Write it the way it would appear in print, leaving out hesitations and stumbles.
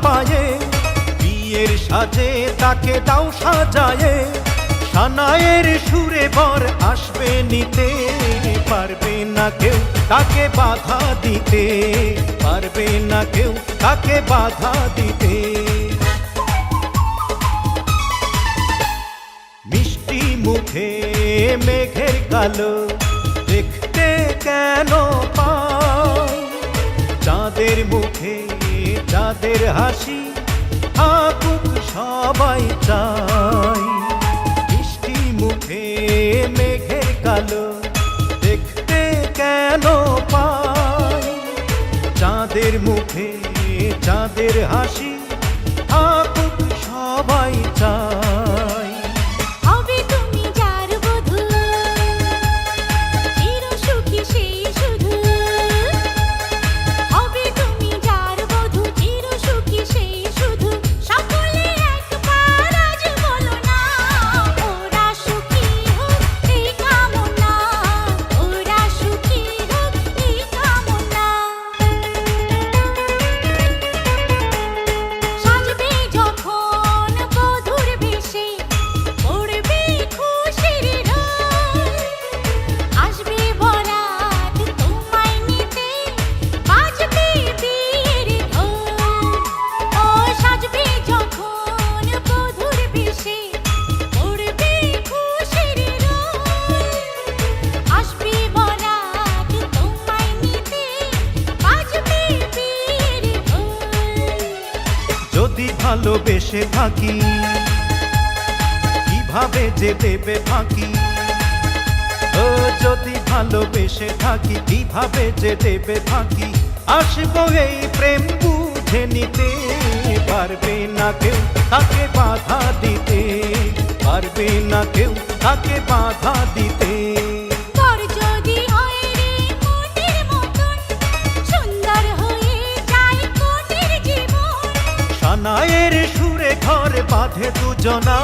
পায়ে, বিয়ের সাজে তাকে দাও সাজায়ে, সানায়ের সুরে বর আসবে নিতে, পারবে না কেউ তাকে বাধা দিতে, পারবে না কেউ তাকে বাধা দিতে। মিষ্টি মুখে মেঘের কালো দেখতে কেন পাই, চাঁদের মুখে চাঁদের হাসি থাকুক সবাই চাই। মিষ্টি মুখে মেঘের কালো দেখতে কেন পাই, চাঁদের মুখে চাঁদের হাসি থাকুক সবাই চাই। হবে তুমি যার বধূ, চির সুখী সেই শুধু। হবে তুমি যার বধূ, চির সুখী সেই শুধু। সকলে একবার আজ বলো না, ওরা সুখী হোক এই কামনা, ওরা সুখী হোক এই কামনা। সাজবে যখন বধূর বেশে, পড়বে খুশির রোল। আসবে বরাত তোমায় নিতে, বাজবে বিয়ের ঢোল। ও সাজবে যখন বধূর বেশে, পড়বে খুশির রোল। আসবে বরাত তোমায় নিতে, বাজবে বিয়ের ঢোল। যদি ভালোবেসে থাকি কিভাবে যে দেবে ফাঁকি, ও যদি ভালোবেসে থাকি কিভাবে যে দেবে ফাঁকি। আসবো এই প্রেম বুঝে নিতে, পারবে না কেউ তাকে বাধা দিতে, পারবে না কেউ তাকে বাধা দিতে। বর যদি হয় রে মনের মতন, সুন্দর হয়ে যায় কনের জীবন। সানায়ের সুরে ঘর বাঁধে দুজনা,